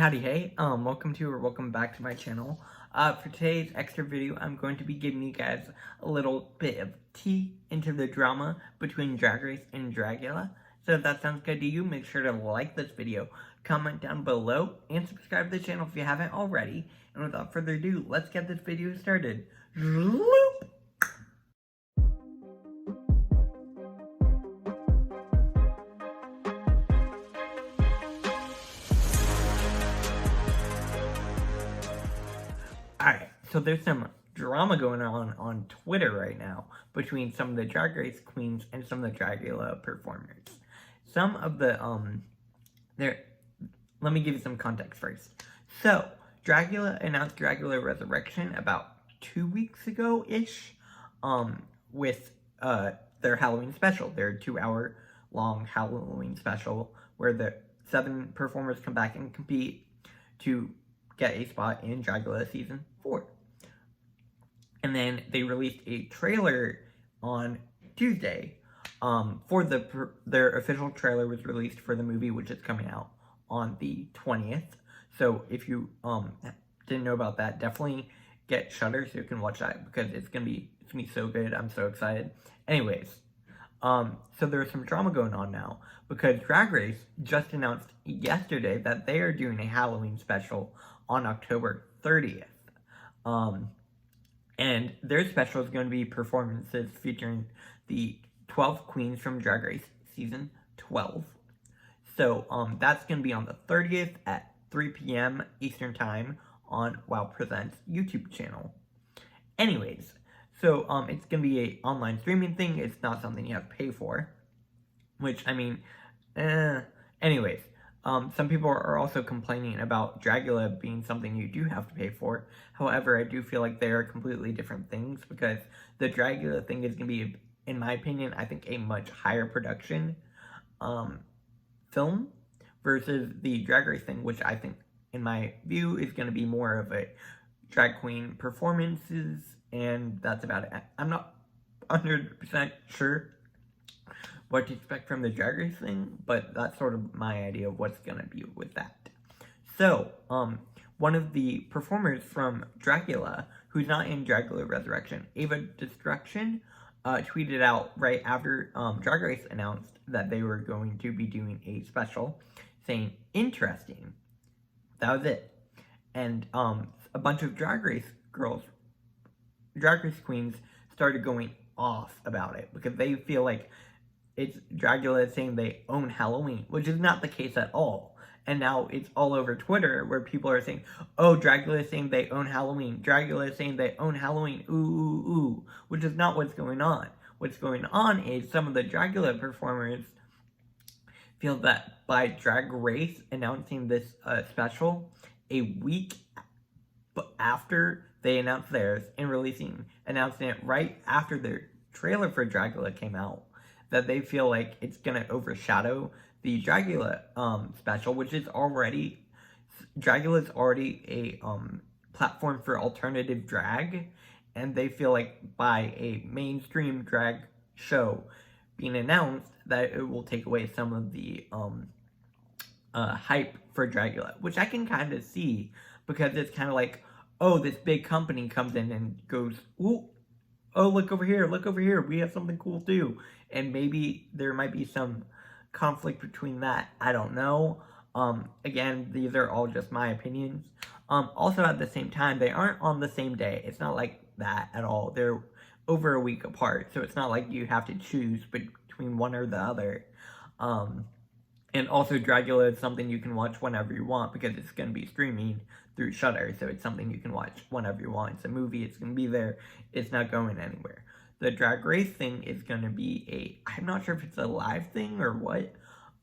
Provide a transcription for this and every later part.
Howdy, hey, welcome back to my channel. For today's extra video, I'm going to be giving you guys a little bit of tea into the drama between Drag Race and Dragula. So if that sounds good to you, make sure to like this video, comment down below, and subscribe to the channel if you haven't already. And without further ado, let's get this video started. Alright, so there's some drama going on Twitter right now between some of the Drag Race queens and some of the Dragula performers. Some of the, let me give you some context first. So, Dragula announced Dragula Resurrection about 2 weeks ago-ish, with, their Halloween special, their 2-hour long Halloween special, where the 7 performers come back and compete to get a spot in Dragula Season 4. And then they released a trailer on Tuesday. Their official trailer was released for the movie, which is coming out on the 20th. So if you didn't know about that, definitely get Shudder so you can watch that, because it's gonna be so good. I'm so excited. Anyways, so there's some drama going on now because Drag Race just announced yesterday that they are doing a Halloween special on October 30th. And their special is going to be performances featuring the 12 queens from Drag Race Season 12. So, that's going to be on the 30th at 3 p.m. Eastern Time on Wow Presents YouTube channel. Anyways, so, it's going to be an online streaming thing. It's not something you have to pay for. Which, I mean, anyways. Some people are also complaining about Dragula being something you do have to pay for. However, I do feel like they are completely different things, because the Dragula thing is going to be, in my opinion, I think a much higher production film versus the Drag Race thing, which I think, in my view, is going to be more of a drag queen performances, and that's about it. I'm not 100% sure what to expect from the Drag Race thing, but that's sort of my idea of what's gonna be with that. So, one of the performers from Dragula, who's not in Dragula Resurrection, Ava Destruction, tweeted out right after Drag Race announced that they were going to be doing a special, saying, "Interesting." That was it. And a bunch of Drag Race queens started going off about it, because they feel like it's Dragula saying they own Halloween, which is not the case at all. And now it's all over Twitter where people are saying, oh, Dragula is saying they own Halloween. Dragula is saying they own Halloween. Ooh, ooh, ooh. Which is not what's going on. What's going on is some of the Dragula performers feel that by Drag Race announcing this special a week after they announced theirs and announcing it right after their trailer for Dragula came out, that they feel like it's gonna overshadow the Dragula special, which is already, Dragula is already a platform for alternative drag, and they feel like by a mainstream drag show being announced, that it will take away some of the hype for Dragula, which I can kind of see, because it's kind of like, oh, this big company comes in and goes, ooh, oh, look over here, we have something cool too. And maybe there might be some conflict between that, I don't know. Again, these are all just my opinions. Also at the same time, they aren't on the same day. It's not like that at all. They're over a week apart, so it's not like you have to choose between one or the other. And also, Dragula is something you can watch whenever you want, because it's going to be streaming through Shudder, so it's something you can watch whenever you want. It's a movie, it's going to be there, it's not going anywhere. The Drag Race thing is going to be I'm not sure if it's a live thing or what.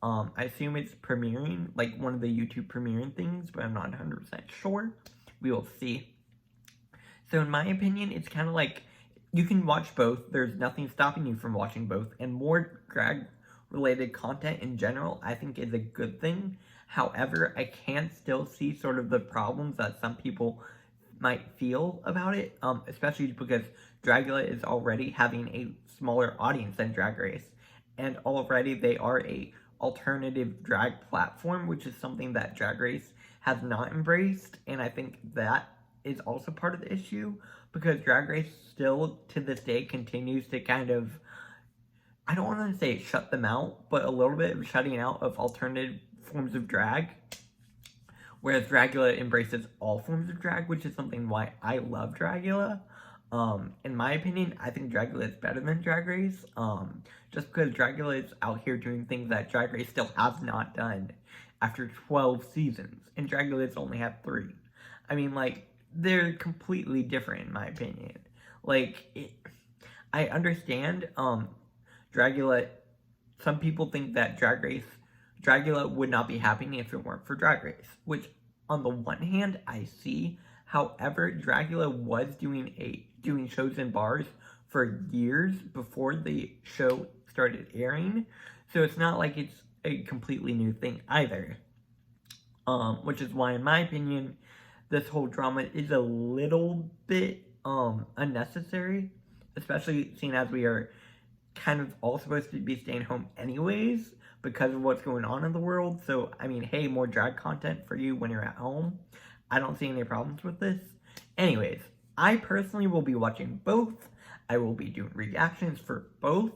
I assume it's premiering, like one of the YouTube premiering things, but I'm not 100% sure. We will see. So in my opinion, it's kind of like, you can watch both. There's nothing stopping you from watching both, and more drag related content in general, I think, is a good thing. However, I can still see sort of the problems that some people might feel about it, especially because Dragula is already having a smaller audience than Drag Race, and already they are a alternative drag platform, which is something that Drag Race has not embraced, and I think that is also part of the issue, because Drag Race still, to this day, continues to kind of, I don't want to say shut them out, but a little bit of shutting out of alternative forms of drag, whereas Dragula embraces all forms of drag, which is something why I love Dragula. In my opinion, I think Dragula is better than Drag Race, just because Dragula is out here doing things that Drag Race still has not done after 12 seasons, and Dragula's only had 3. I mean, like, they're completely different in my opinion. Like, I understand, Dragula, some people think that Dragula would not be happening if it weren't for Drag Race, which on the one hand, I see. However, Dragula was doing shows in bars for years before the show started airing, so it's not like it's a completely new thing either. Which is why, in my opinion, this whole drama is a little bit unnecessary, especially seeing as we are kind of all supposed to be staying home anyways because of what's going on in the world. So, I mean, hey, more drag content for you when you're at home. I don't see any problems with this. Anyways, I personally will be watching both. I will be doing reactions for both.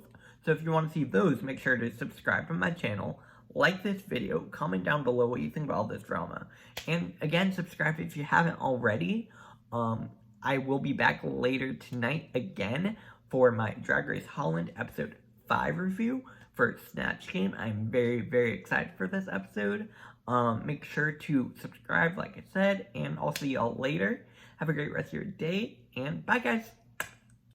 So if you want to see those, make sure to subscribe to my channel, like this video, comment down below what you think about all this drama. And again, subscribe if you haven't already. I will be back later tonight again for my Drag Race Holland episode 5 review for Snatch Game. I'm very, very excited for this episode. Make sure to subscribe, like I said, and I'll see y'all later. Have a great rest of your day, and bye, guys!